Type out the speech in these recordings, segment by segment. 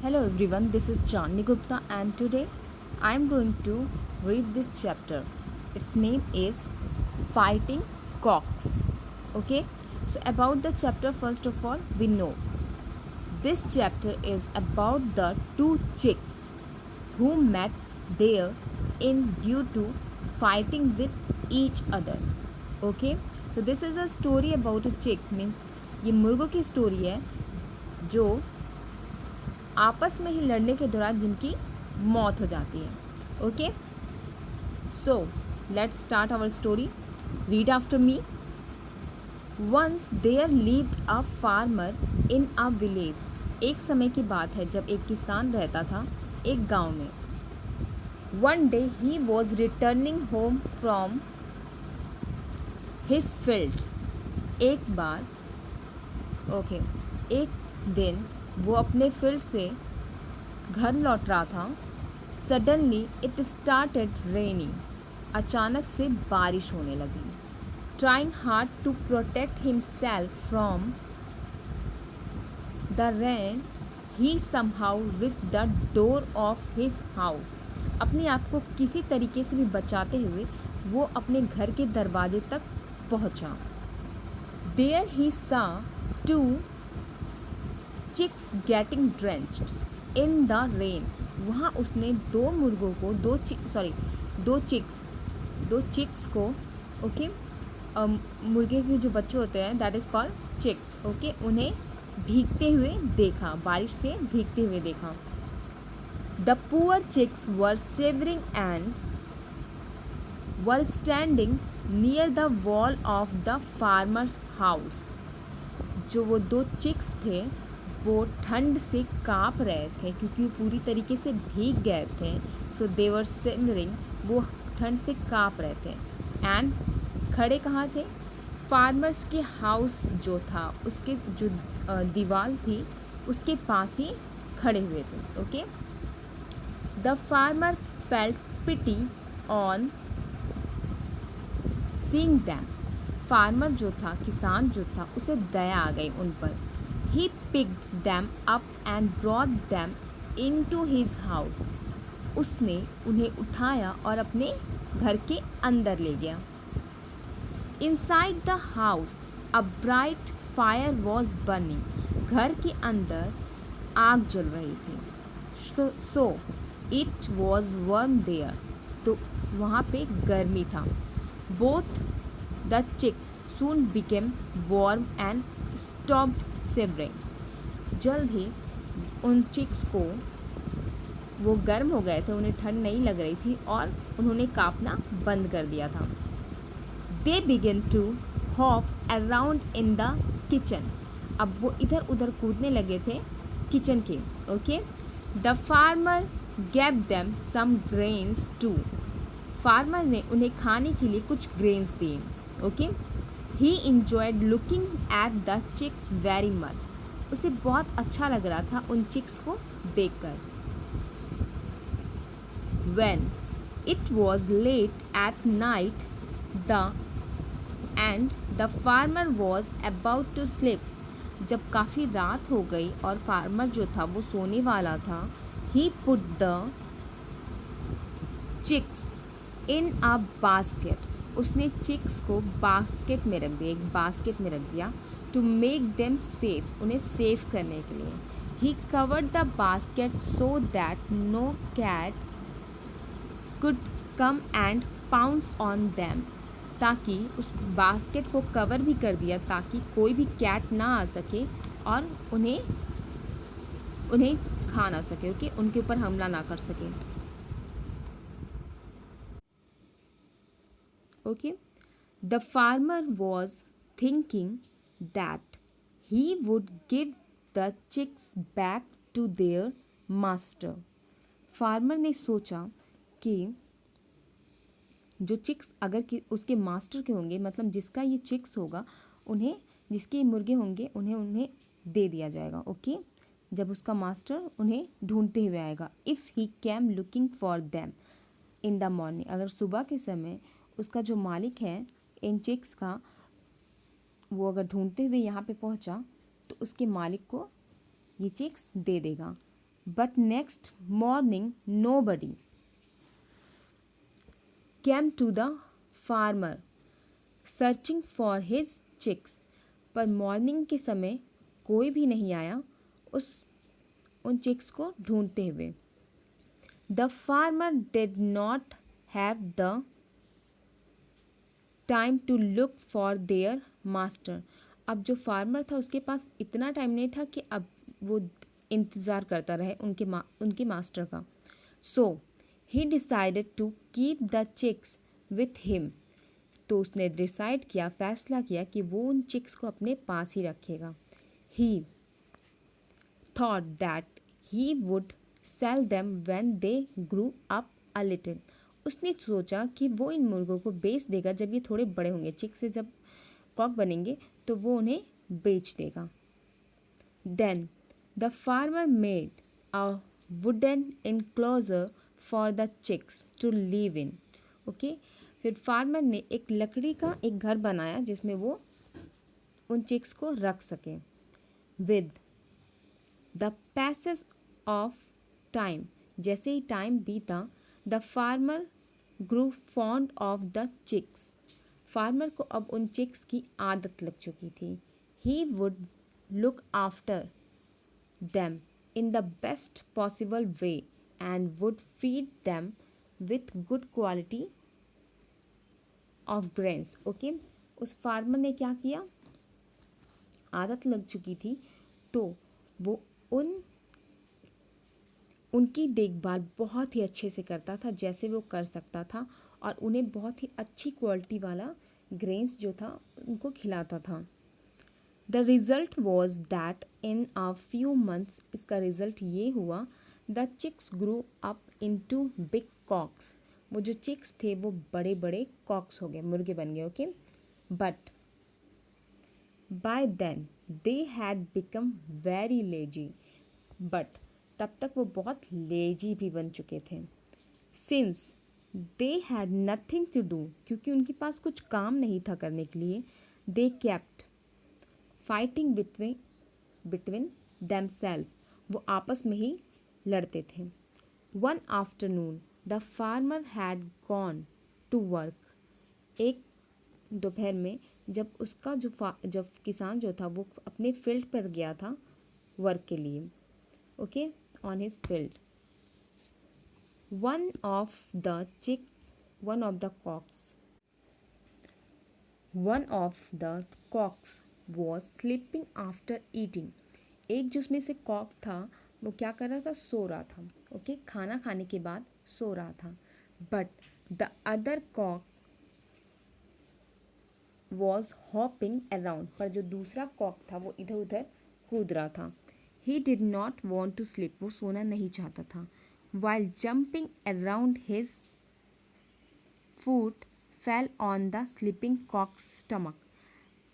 Hello everyone, this is Chandni Gupta and today I am going to read this chapter. Its name is Fighting Cocks. Okay, so about the chapter, first of all, we know this chapter is about the two chicks who met there in due to fighting with each other. Okay, so this is a story about a chick, means ये मुर्गों की story है जो आपस में ही लड़ने के दौरान जिनकी मौत हो जाती है. Okay, so let's start our story. Read after me. Once there lived a farmer in a village. एक समय की बात है जब एक किसान रहता था एक गांव में. One day he was returning home from his fields. एक दिन वो अपने फील्ड से घर लौट रहा था. Suddenly it started raining. अचानक से बारिश होने लगी. Trying hard to protect himself from the rain he somehow reached the door of his house. अपने आप को किसी तरीके से भी बचाते हुए वो अपने घर के दरवाजे तक पहुंचा. There he saw two chicks getting drenched in the rain. वहाँ उसने दो मुर्गों को दो चिक्स को ओके मुर्गे के जो बच्चे होते हैं that is called chicks. Okay, उन्हें भीगते हुए देखा, बारिश से भीगते हुए देखा. The poor chicks were shivering and were standing near the wall of the farmer's house. जो वो दो चिक्स थे वो ठंड से काँप रहे थे क्योंकि वो पूरी तरीके से भीग गए थे. सो दे वर शिवरिंग, वो ठंड से काँप रहे थे. एंड खड़े कहाँ थे? फार्मर्स के हाउस जो था उसके जो दीवार थी उसके पास ही खड़े हुए थे. Okay, the farmer felt pity on seeing them. Farmer जो था, किसान जो था, उसे दया आ गई उन पर. He picked them up and brought them into his house. उसने उन्हें उठाया और अपने घर के अंदर ले गया. Inside the house, a bright fire was burning. घर के अंदर आग जल रही थी. So it was warm there. तो वहाँ पे गर्मी था. Both the chicks soon became warm and stopped shivering. जल्द ही उन चिक्स को वो गर्म हो गए थे, उन्हें ठंड नहीं लग रही थी और उन्होंने कांपना बंद कर दिया था. They began to hop around in the kitchen. अब वो इधर उधर कूदने लगे थे किचन के. Okay, The farmer gave them some grains too. Farmer ने उन्हें खाने के लिए कुछ ग्रेन्स दिए. Okay, He enjoyed looking at the chicks very much. उसे बहुत अच्छा लग रहा था उन चिक्स को देखकर. When it was late at night, the farmer was about to sleep. जब काफ़ी रात हो गई और फार्मर जो था वो सोने वाला था. He put the chicks in a basket. उसने चिक्स को बास्केट में रख दिया, एक बास्केट में रख दिया. टू मेक देम सेफ, उन्हें सेफ करने के लिए. He covered the basket so that no cat could come and pounce on them. ताकि उस बास्केट को कवर भी कर दिया ताकि कोई भी कैट ना आ सके और उन्हें खा ना सके. ओके, उनके ऊपर हमला ना कर सके. Okay, the farmer was thinking that he would give the chicks back to their master. Farmer ने सोचा कि जो चिक्स अगर कि उसके मास्टर के होंगे, मतलब जिसका ये चिक्स होगा, उन्हें जिसके मुर्गे होंगे उन्हें दे दिया जाएगा. ओके, जब उसका मास्टर उन्हें ढूंढते हुए आएगा. If he cam looking for them in the morning. अगर सुबह के समय उसका जो मालिक है इन चिक्स का, वो अगर ढूंढते हुए यहाँ पे पहुँचा तो उसके मालिक को ये चिक्स दे देगा. But next morning, nobody came to the farmer searching for his chicks. पर मॉर्निंग के समय कोई भी नहीं आया उन चिक्स को ढूंढते हुए. The farmer did not have the time to look for their master. अब जो फार्मर था उसके पास इतना टाइम नहीं था कि अब वो इंतज़ार करता रहे उनके मास्टर का. So he decided to keep the chicks with him. तो उसने डिसाइड किया, फैसला किया कि वो उन चिक्स को अपने पास ही रखेगा. ही thought that he would sell them when they grew up a little. उसने सोचा कि वो इन मुर्गों को बेच देगा जब ये थोड़े बड़े होंगे. चिक से जब कॉक बनेंगे तो वो उन्हें बेच देगा. Then the farmer made a wooden enclosure for the chicks to live in. Okay, फिर फार्मर ने एक लकड़ी का एक घर बनाया जिसमें वो उन चिक्स को रख सके. With the passage of time, जैसे ही टाइम बीता, the farmer grew fond of the chicks. Farmer को अब उन चिक्स की आदत लग चुकी थी. He would look after them in the best possible way and would feed them with good quality of grains. Okay, उस फार्मर ने क्या किया, आदत लग चुकी थी तो वो उनकी देखभाल बहुत ही अच्छे से करता था जैसे वो कर सकता था, और उन्हें बहुत ही अच्छी क्वालिटी वाला ग्रेन्स जो था उनको खिलाता था. The result was that in a few months, इसका रिज़ल्ट ये हुआ, the chicks grew up into big cocks. वो जो चिक्स थे वो बड़े बड़े कॉक्स हो गए, मुर्गे बन गए. Okay, but by then they had become very lazy. But तब तक वो बहुत लेजी भी बन चुके थे. Since they had nothing to do, क्योंकि उनके पास कुछ काम नहीं था करने के लिए, they kept fighting between themselves, वो आपस में ही लड़ते थे. One afternoon the farmer had gone to work. एक दोपहर में जब उसका जब किसान जो था वो अपने फील्ड पर गया था वर्क के लिए. Okay, on his field. One of the cocks was sleeping after eating. एक जो उसमें से कॉक था वो क्या कर रहा था, सो रहा था. ओके, खाना खाने के बाद सो रहा था. But the other cock was hopping around, पर जो दूसरा कॉक था वो इधर उधर कूद रहा था. He did not want to sleep, वो सोना नहीं चाहता था. While jumping around, his foot fell on the sleeping cock's stomach.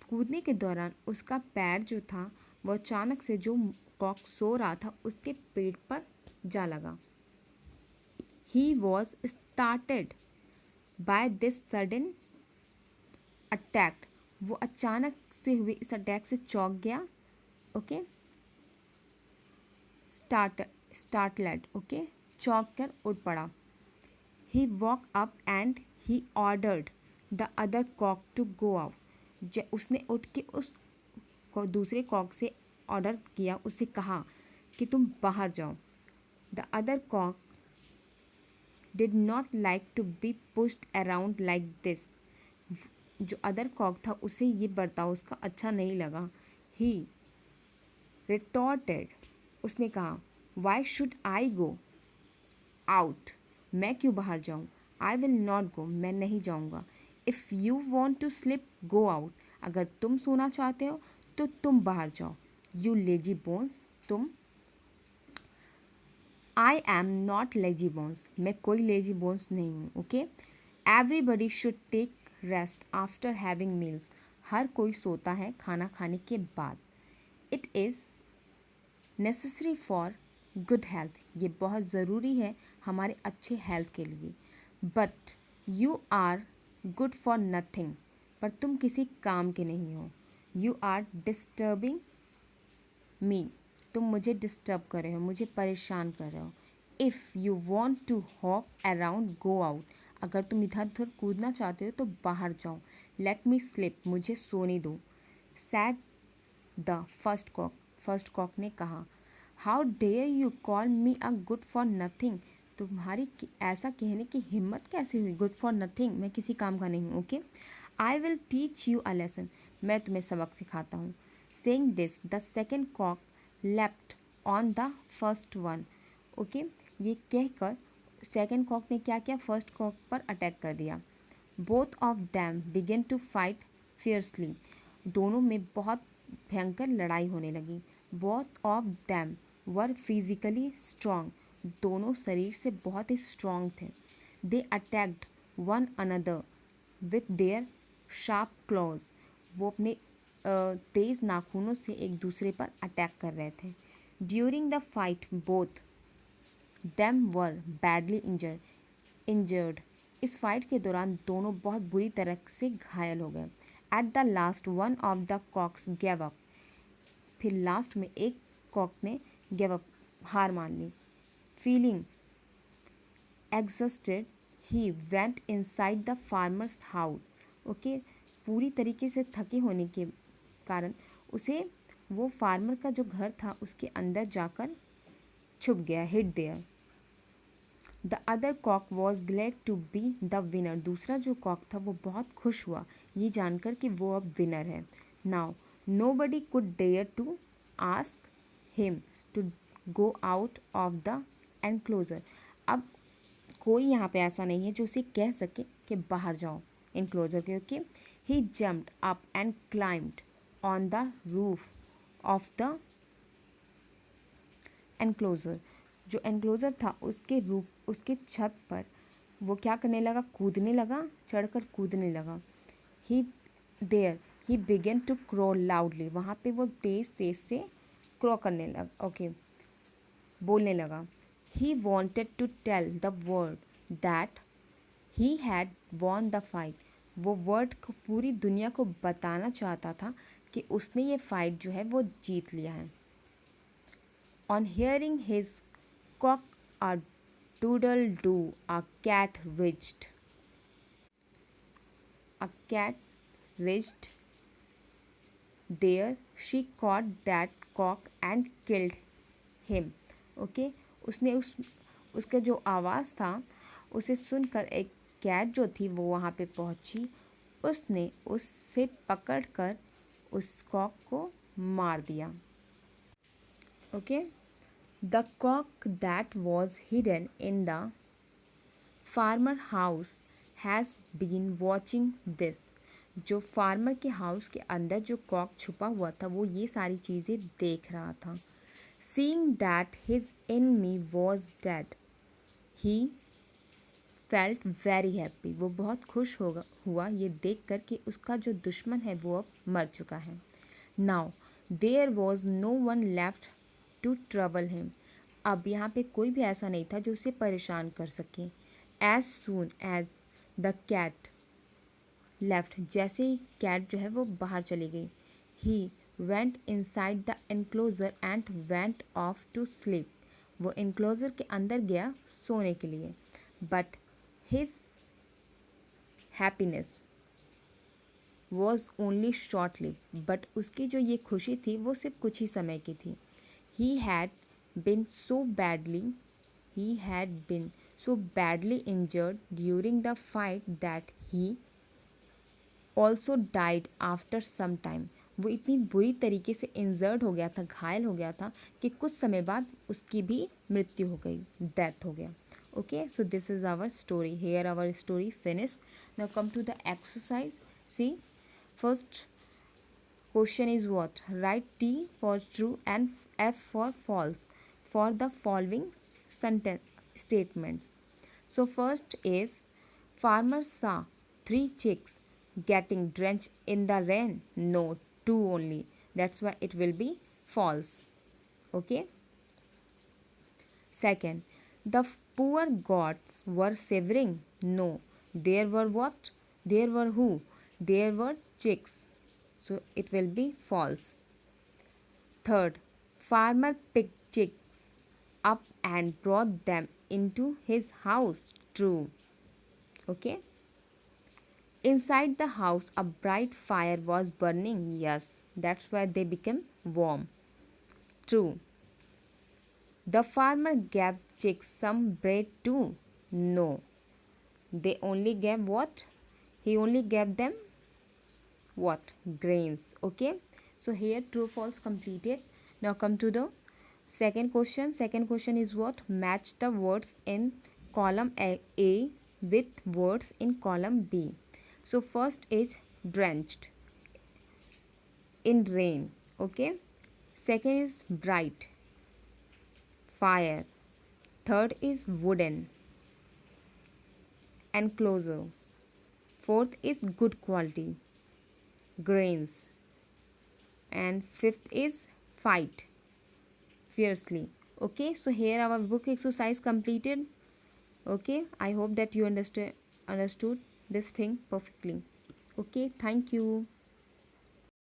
कूदने के दौरान उसका पैर जो था वो अचानक से जो कॉक सो रहा था उसके पेट पर जा लगा. He was startled by this sudden attack. वो अचानक से हुए इस अटैक से चौंक गया. ओके, startled, ओके, चौंक कर उठ पड़ा. He woke up and he ordered the other cock to go out. उसने उठ के उस दूसरे कॉक से ऑर्डर किया, उसे कहा कि तुम बाहर जाओ. The other cock did not like to be pushed around like this. जो अदर कॉक था उसे ये बर्ताव उसका अच्छा नहीं लगा. He retorted, उसने कहा, why should I go out, मैं क्यों बाहर जाऊँ. आई विल नॉट गो, मैं नहीं जाऊँगा. If you want to sleep go out, अगर तुम सोना चाहते हो तो तुम बाहर जाओ. यू लेजी बोन्स, तुम. I am not lazy bones, मैं कोई लेजी बोन्स नहीं हूँ. Okay, everybody should take rest after having meals, हर कोई सोता है खाना खाने के बाद. It is necessary for good health, ये बहुत ज़रूरी है हमारे अच्छे हेल्थ के लिए. But you are good for nothing, पर तुम किसी काम के नहीं हो. यू आर डिस्टर्बिंग मी, तुम मुझे डिस्टर्ब कर रहे हो, मुझे परेशान कर रहे हो। If you want to hop around go out, अगर तुम इधर उधर कूदना चाहते हो तो बाहर जाओ। लेट मी स्लिप, मुझे सोने दो। सैड द फर्स्ट कॉक ने कहा। How dare you call me a good for nothing, तुम्हारी ऐसा कहने की हिम्मत कैसे हुई? गुड फॉर नथिंग, मैं किसी काम का नहीं हूँ। Okay, I will teach you a lesson, मैं तुम्हें सबक सिखाता हूँ। Saying this the second cock left on the first one. Okay, ये कहकर सेकेंड कॉक ने क्या किया? फर्स्ट कॉक पर अटैक कर दिया। Both of them began to fight fiercely, दोनों में बहुत भयंकर लड़ाई होने लगी। Both of them were physically strong, दोनों शरीर से बहुत ही स्ट्रॉन्ग थे। They attacked one another with their sharp claws, वो अपने तेज़ नाखूनों से एक दूसरे पर अटैक कर रहे थे। During the fight both them were badly injured, इस फाइट के दौरान दोनों बहुत बुरी तरह से घायल हो गए। At the last one of the cocks gave up, फिर लास्ट में एक कॉक ने गेव अप, हार मान ली। Feeling exhausted he went inside the farmer's house. Okay, पूरी तरीके से थके होने के कारण उसे वो फार्मर का जो घर था उसके अंदर जाकर छुप गया, hid there. The other cock was glad to be the winner, दूसरा जो कॉक था वो बहुत खुश हुआ ये जानकर कि वो अब विनर है। Now nobody could dare to ask him to go out of the enclosure, अब कोई यहाँ पे ऐसा नहीं है जो उसे कह सके कि बाहर जाओ इनक्लोजर के। Okay, he jumped up and climbed on the roof of the enclosure, जो एनक्लोजर था उसके रूप उसके छत पर वो क्या करने लगा? कूदने लगा, चढ़कर कूदने लगा। He began to crow loudly, वहाँ पे वो तेज़ तेज़ से क्रो करने लगा। ओके, बोलने लगा। He wanted to tell the world that he had won the fight, वो वर्ड को पूरी दुनिया को बताना चाहता था कि उसने ये फाइट जो है वो जीत लिया है। On hearing his cock a doodle doo, a cat reached. A cat reached there. She caught that cock and killed him. Okay, उसने उसका जो आवाज़ था उसे सुनकर एक कैट जो थी वो वहाँ पे पहुँची, उसने उससे पकड़कर उस कॉक को मार दिया। Okay, the cock that was hidden in the farmer house has been watching this. जो फार्मर के हाउस के अंदर जो कॉक छुपा हुआ था वो ये सारी चीज़ें देख रहा था। Seeing that his enemy was dead, he felt very happy. वो बहुत खुश हुआ ये देख कर कि उसका जो दुश्मन है वो अब मर चुका है। Now there was no one left to trouble him, अब यहाँ पे कोई भी ऐसा नहीं था जो उसे परेशान कर सके। As soon as the cat left, जैसे ही कैट जो है वो बाहर चली गई, he went inside the enclosure and went off to sleep, वो एनक्लोजर के अंदर गया सोने के लिए। But his happiness was only short lived, but उसकी जो ये खुशी थी वो सिर्फ कुछ ही समय की थी। He had been so badly injured during the fight that he also died after some time. वो इतनी बुरी तरीके से इंजर्ड हो गया था, घायल हो गया था कि कुछ समय बाद उसकी भी मृत्यु हो गई, डेथ हो गया। Okay, so this is our story. Here our story finished. Now come to the exercise. See, first question is what? Write T for true and F for false for the following sentence statements. So first is, farmer saw 3 chicks getting drenched in the rain. No, 2 only. That's why it will be false. Okay. Second, the poor gods were shivering. No, there were what? There were who? There were chicks. So it will be false. Third, farmer picked chicks up and brought them into his house. True. Okay. Inside the house, a bright fire was burning. Yes, that's why they became warm. True. The farmer gave chicks some bread too. No. They only gave what? He only gave them what? Grains. Okay. So here true false completed. Now come to the second question. Second question is what? Match the words in column A with words in column B. So first is drenched in rain. Okay. Second is bright, fire. Third is wooden, enclosure. Fourth is good quality, grains. And fifth is fight, fiercely. Okay, so here our book exercise completed. Okay, I hope that you understood this thing perfectly. Okay, thank you.